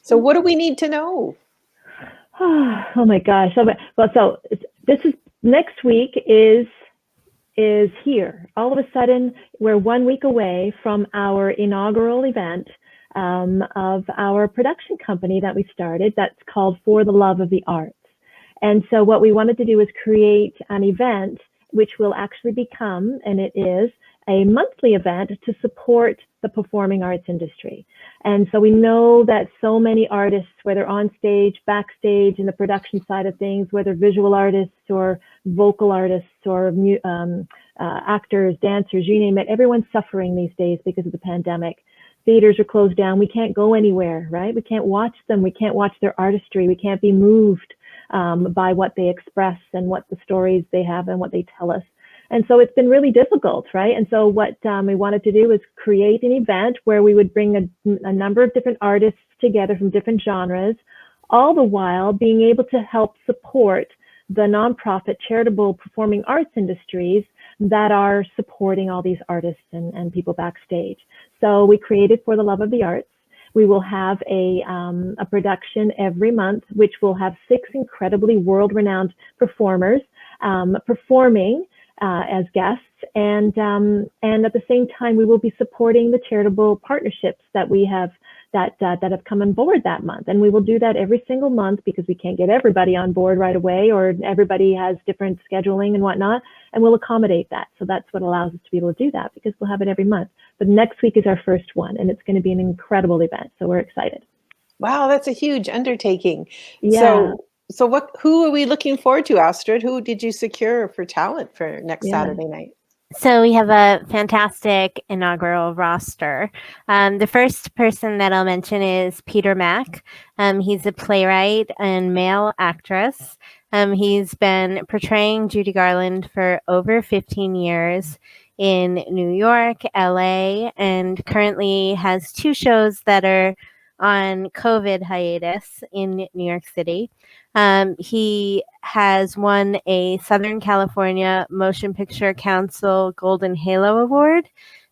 So what do we need to know? Oh my gosh. Well, so this is next week is here. All of a sudden, we're 1 week away from our inaugural event of our production company that we started. That's called For the Love of the Arts. And so what we wanted to do is create an event which will actually become, and it is, a monthly event to support the performing arts industry. And so we know that so many artists, whether on stage, backstage, in the production side of things, whether visual artists or vocal artists or actors, dancers, you name it, everyone's suffering these days because of the pandemic. Theaters are closed down. We can't go anywhere, right? We can't watch them. We can't watch their artistry. We can't be moved by what they express and what the stories they have and what they tell us. And so it's been really difficult, right? And so what we wanted to do was create an event where we would bring a number of different artists together from different genres, all the while being able to help support the nonprofit charitable performing arts industries that are supporting all these artists and people backstage. So we created For the Love of the Arts. We will have a production every month, which will have 6 incredibly world-renowned performers performing as guests, and at the same time, we will be supporting the charitable partnerships that we have that have come on board that month. And we will do that every single month because we can't get everybody on board right away, or everybody has different scheduling and whatnot, and we'll accommodate that. So that's what allows us to be able to do that, because we'll have it every month. But next week is our first one, and it's going to be an incredible event. So we're excited. Wow, that's a huge undertaking. Yeah. So who are we looking forward to, Astrid? Who did you secure for talent for next Saturday night? So we have a fantastic inaugural roster. The first person that I'll mention is Peter Mack. He's a playwright and male actress. He's been portraying Judy Garland for over 15 years in New York, LA, and currently has 2 shows that are on COVID hiatus in New York City. He has won a Southern California Motion Picture Council Golden Halo Award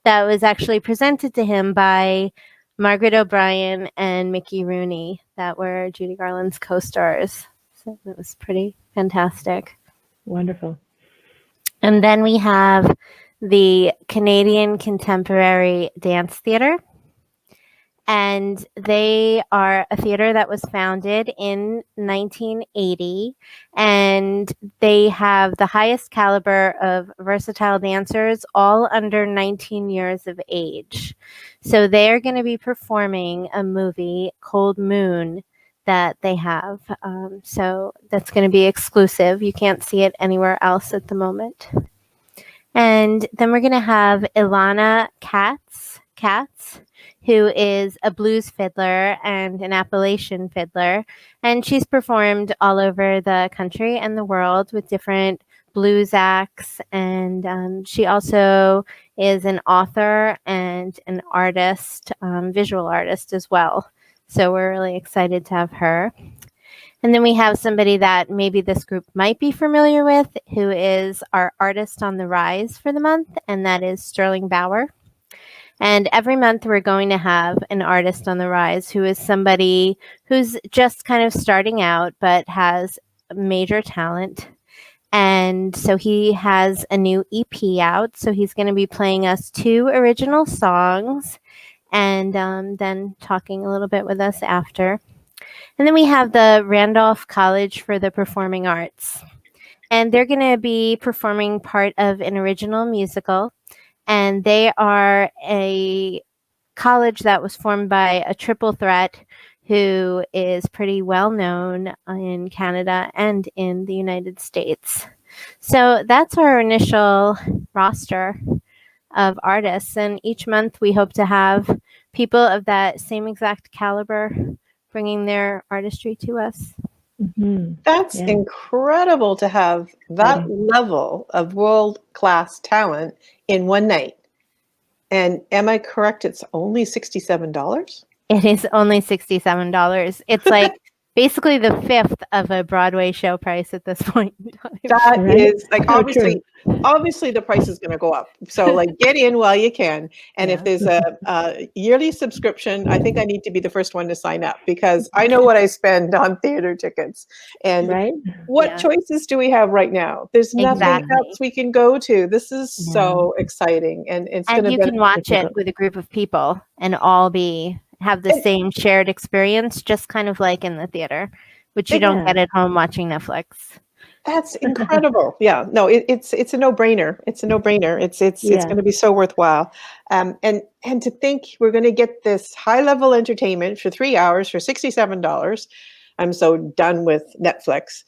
that was actually presented to him by Margaret O'Brien and Mickey Rooney, that were Judy Garland's co-stars. So that was pretty fantastic. Wonderful. And then we have the Canadian Contemporary Dance Theatre. And they are a theater that was founded in 1980, and they have the highest caliber of versatile dancers, all under 19 years of age. So they're going to be performing a movie, Cold Moon, that they have. So that's going to be exclusive. You can't see it anywhere else at the moment. And then we're going to have Ilana Katz, who is a blues fiddler and an Appalachian fiddler. And she's performed all over the country and the world with different blues acts. And she also is an author and an artist, visual artist as well. So we're really excited to have her. And then we have somebody that maybe this group might be familiar with, who is our artist on the rise for the month, and that is Sterling Bauer. And every month we're going to have an artist on the rise who is somebody who's just kind of starting out but has major talent. And so he has a new EP out. So he's going to be playing us 2 original songs and then talking a little bit with us after. And then we have the Randolph College for the Performing Arts. And they're going to be performing part of an original musical. And they are a college that was formed by a triple threat who is pretty well known in Canada and in the United States. So that's our initial roster of artists. And each month we hope to have people of that same exact caliber bringing their artistry to us. Mm-hmm. That's incredible to have that level of world-class talent in one night. And am I correct? It's only $67? It is only $67. It's like basically the fifth of a Broadway show price at this point in time. That Right? is like So true. obviously the price is going to go up. So like get in while you can. And if Yeah. there's a yearly subscription, I think I need to be the first one to sign up because I know what I spend on theater tickets. And Right? what Yeah. choices do we have right now? There's nothing Exactly. else we can go to. This is Yeah. so exciting, and it's going And to you be can watch it difficult. with a group of people and all have the And- same shared experience, just kind of like in the theater, which you don't Yeah. get at home watching Netflix. That's incredible. Yeah, no, it's a no-brainer. It's a no-brainer. It's Yeah. going to be so worthwhile. And to think we're going to get this high-level entertainment for 3 hours for $67. I'm so done with Netflix.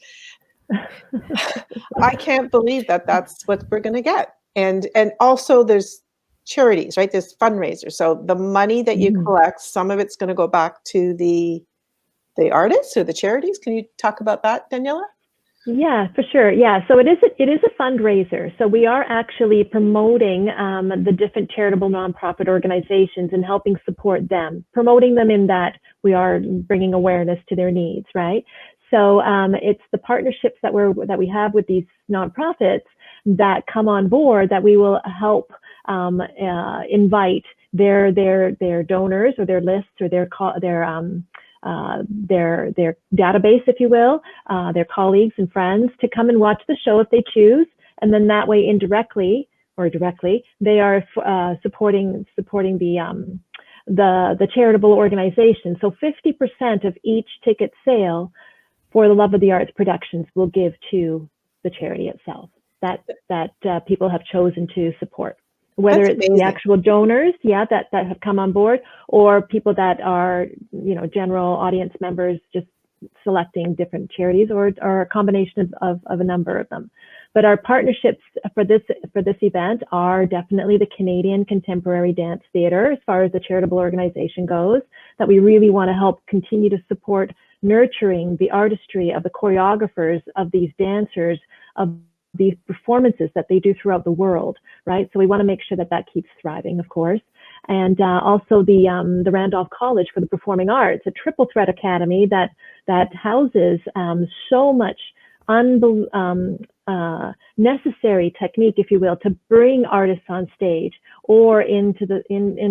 I can't believe that that's what we're going to get. And also there's charities, right? There's fundraisers. So the money that you Mhm. collect, some of it's going to go back to the artists or the charities. Can you talk about that, Daniela? Yeah, for sure. Yeah, so it is a fundraiser. So we are actually promoting the different charitable nonprofit organizations and helping support them, promoting them in that we are bringing awareness to their needs, right? So it's the partnerships that we have with these nonprofits that come on board that we will help invite their donors or their lists or their database, if you will, their colleagues and friends to come and watch the show if they choose. And then that way, indirectly or directly, they are supporting the charitable organization. So 50% of each ticket sale for the Love of the Arts Productions will give to the charity itself that people have chosen to support. Whether That's it's amazing. the actual donors, that have come on board, or people that are, general audience members just selecting different charities, or a combination of a number of them. But our partnerships for this event are definitely the Canadian Contemporary Dance Theatre, as far as the charitable organization goes, that we really want to help continue to support nurturing the artistry of the choreographers, of these dancers, of these performances that they do throughout the world, right? So we want to make sure that keeps thriving, of course. And also the Randolph College for the Performing Arts, a triple threat academy that houses so much necessary technique, if you will, to bring artists on stage or in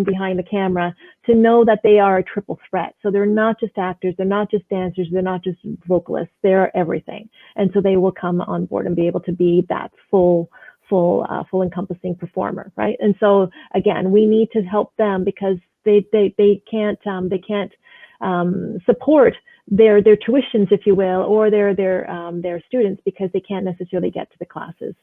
behind the camera, to know that they are a triple threat. So they're not just actors, they're not just dancers, they're not just vocalists, they're everything. And so they will come on board and be able to be that full encompassing performer, right? And so again, we need to help them because they can't support their tuitions, if you will, or their students, because they can't necessarily get to the classes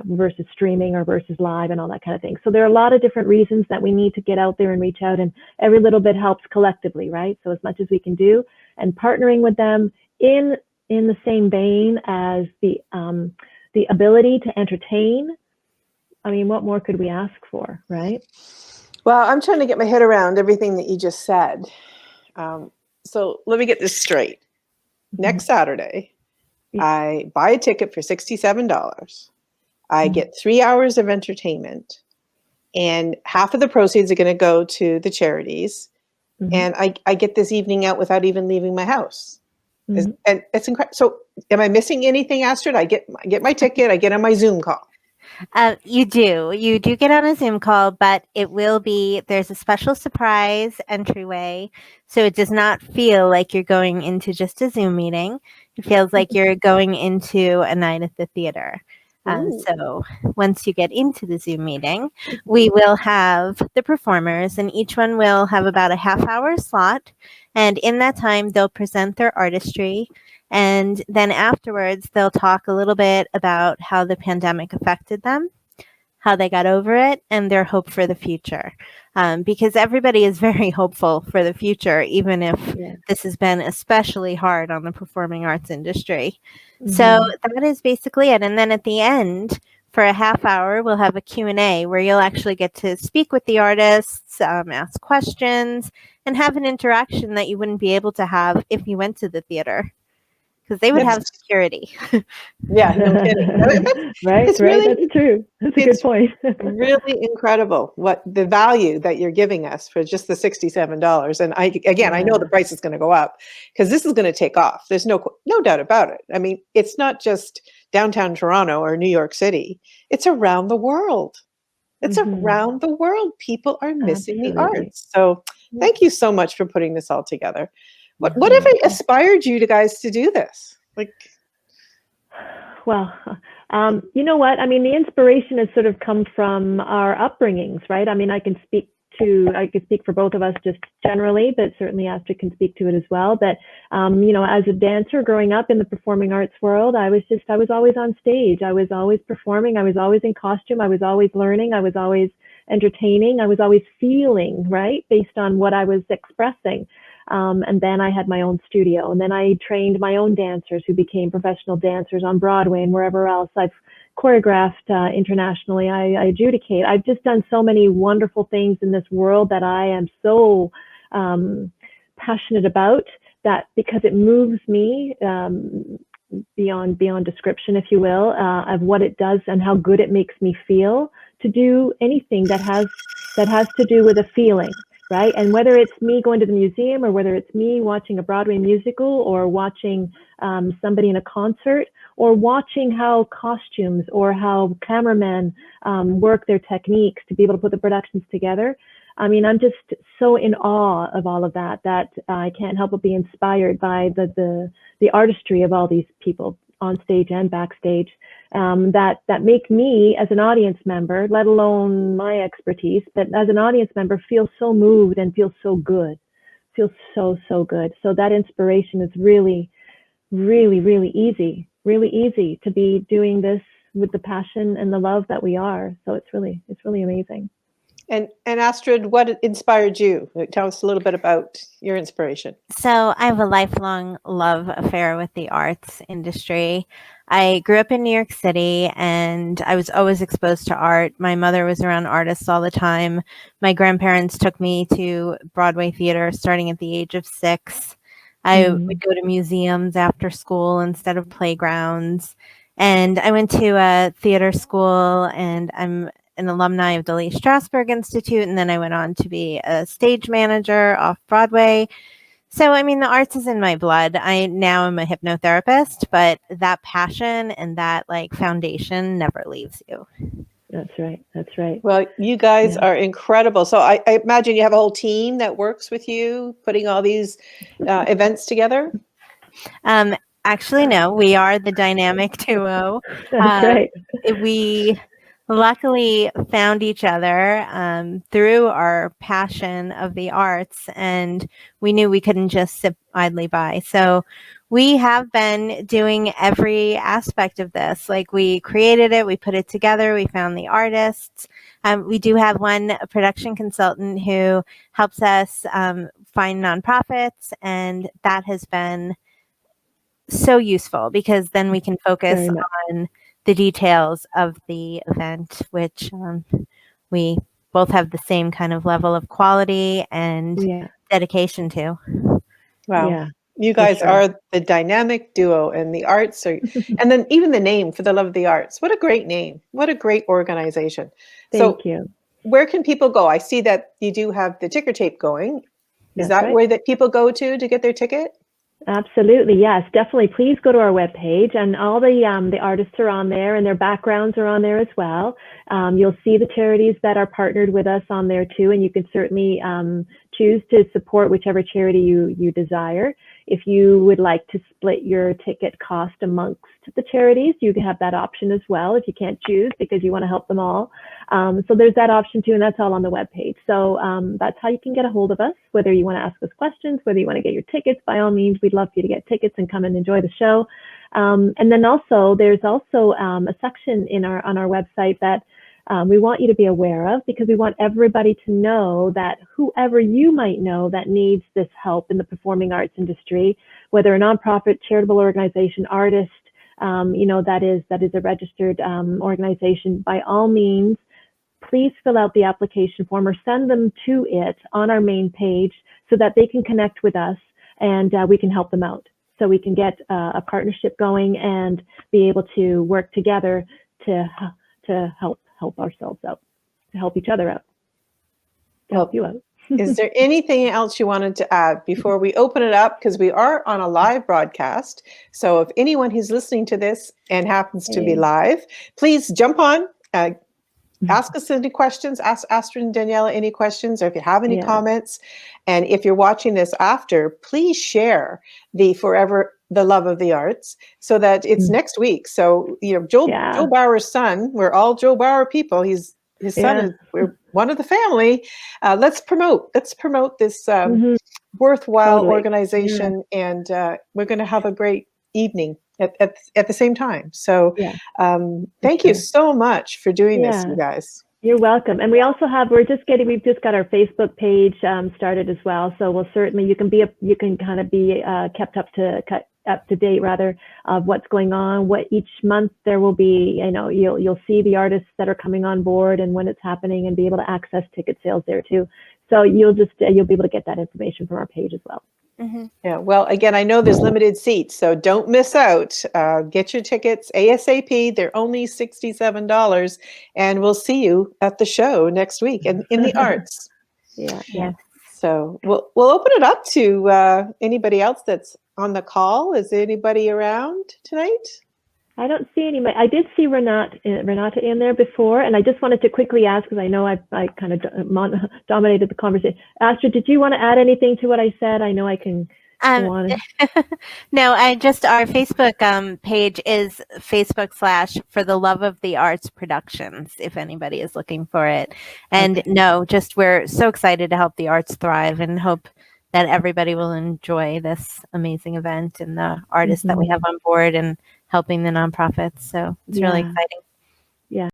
versus streaming or versus live and all that kind of thing. So there are a lot of different reasons that we need to get out there and reach out, and every little bit helps collectively, right? So as much as we can do, and partnering with them in the same vein as the ability to entertain. I mean, what more could we ask for, right? Well, I'm trying to get my head around everything that you just said. So let me get this straight. Next Saturday, I buy a ticket for $67. I get 3 hours of entertainment, and half of the proceeds are going to go to the charities. And I get this evening out without even leaving my house. And it's incredible. So am I missing anything, Astrid? I get my ticket, I get on my Zoom call. You do get on a Zoom call, but there's a special surprise entryway. So it does not feel like you're going into just a Zoom meeting. It feels like you're going into a night at the theater. So once you get into the Zoom meeting, we will have the performers, and each one will have about a half-hour slot. And in that time, they'll present their artistry. And then afterwards, they'll talk a little bit about how the pandemic affected them, how they got over it, and their hope for the future. Because everybody is very hopeful for the future, even if this has been especially hard on the performing arts industry. So that is basically it. And then at the end, for a half hour, we'll have a Q&A where you'll actually get to speak with the artists, ask questions, and have an interaction that you wouldn't be able to have if you went to the theater. because they would That's, have security. yeah, no kidding. Right, It's right. really, That's true. That's a good it's point. really incredible what the value that you're giving us for just the $67. And I know the Yeah. price is going to go up because this is going to take off. There's no doubt about it. I mean, it's not just downtown Toronto or New York City. It's around the world. It's Mhm. around the world. People are missing the Absolutely. arts. So Yeah. thank you so much for putting this all together. Yeah, Whatever inspired you guys to do this? Like, well, you know what? I mean, the inspiration has sort of come from our upbringings, right? I mean, I can speak for both of us just generally, but certainly Astrid can speak to it as well. But, you know, as a dancer growing up in the performing arts world, I was always on stage. I was always performing. I was always in costume. I was always learning. I was always entertaining. I was always feeling, right, based on what I was expressing. And then I had my own studio, and then I trained my own dancers who became professional dancers on Broadway and wherever else. I've choreographed internationally. I adjudicate. I've just done so many wonderful things in this world that I am so passionate about, that because it moves me beyond description, if you will, of what it does and how good it makes me feel to do anything that has to do with a feeling. Right. And whether it's me going to the museum or whether it's me watching a Broadway musical or watching somebody in a concert or watching how costumes or how cameramen work their techniques to be able to put the productions together. I mean, I'm just so in awe of all of that I can't help but be inspired by the artistry of all these people on stage and backstage. That make me as an audience member, let alone my expertise, but as an audience member, feel so moved and feel so good, feel so good. So that inspiration is really, really, really easy to be doing this with the passion and the love that we are. So it's really amazing. and Astrid, what inspired you? Tell us a little bit about your inspiration. So I have a lifelong love affair with the arts industry. I grew up in New York City and I was always exposed to art. My mother was around artists all the time. My grandparents took me to Broadway theater starting at the age of 6. I would go to museums after school instead of playgrounds. And I went to a theater school, and I'm an alumni of the Lee Strasberg Institute. And then I went on to be a stage manager off Broadway. So, I mean, the arts is in my blood. I now am a hypnotherapist, but that passion and that like foundation never leaves you. That's right. That's right. Well, you guys Yeah. are incredible. So I imagine you have a whole team that works with you, putting all these events together. Actually, no, we are the dynamic duo. That's right. We luckily found each other through our passion of the arts, and we knew we couldn't just sit idly by. So we have been doing every aspect of this. Like, we created it, we put it together, we found the artists. We do have one production consultant who helps us find nonprofits, and that has been so useful because then we can focus on the details of the event, which we both have the same kind of level of quality and dedication to. Wow. Yeah, You guys are the dynamic duo, and the arts are, and then even the name, For the Love of the Arts. What a great name. What a great organization. Thank you. Where can people go? I see that you do have the ticker tape going. Is that where that people go to get their ticket? Absolutely. Yes, definitely. Please go to our webpage, and all the artists are on there, and their backgrounds are on there as well. You'll see the charities that are partnered with us on there too, and you can certainly choose to support whichever charity you desire. If you would like to split your ticket cost amongst the charities, you can have that option as well if you can't choose because you want to help them all. So there's that option too, and that's all on the webpage. So that's how you can get a hold of us, whether you want to ask us questions, whether you want to get your tickets. By all means, we'd love for you to get tickets and come and enjoy the show. And then also, there's also a section on our website that we want you to be aware of, because we want everybody to know that whoever you might know that needs this help in the performing arts industry, whether a nonprofit, charitable organization, artist, that is a registered organization, by all means, please fill out the application form or send them to it on our main page so that they can connect with us and we can help them out. so we can get a partnership going and be able to work together to help ourselves out, to help each other out, to help you out. Is there anything else you wanted to add before we open it up? Because we are on a live broadcast. So if anyone who's listening to this and happens to be live, please jump on, ask us any questions, ask Astrid and Daniela any questions, or if you have any comments. And if you're watching this after, please share the Love of the Arts, so that it's next week. So, Joe Bauer's son, we're all Joe Bauer people. His son we're one of the family. Let's promote this worthwhile organization, and we're going to have a great evening at the same time. So thank you so much for doing this, you guys. You're welcome. And we also have, we've just got our Facebook page started as well. So we'll certainly, you can kind of be kept up to date rather of what's going on. What each month there will be, you'll see the artists that are coming on board and when it's happening, and be able to access ticket sales there too. So you'll be able to get that information from our page as well. Mm-hmm. Yeah. Well, again, I know there's limited seats, so don't miss out. Get your tickets ASAP. They're only $67, and we'll see you at the show next week in the arts. Yeah. So we'll open it up to anybody else that's on the call. Is anybody around tonight? I don't see anybody. I did see Renata in there before, and I just wanted to quickly ask, because I know I kind of dominated the conversation. Astrid, did you want to add anything to what I said? I know I can go on. No, our Facebook page is Facebook / For the Love of the Arts Productions, if anybody is looking for it. And we're so excited to help the arts thrive, and hope that everybody will enjoy this amazing event, and the artists that we have on board, and helping the nonprofits. So it's really exciting. Yeah.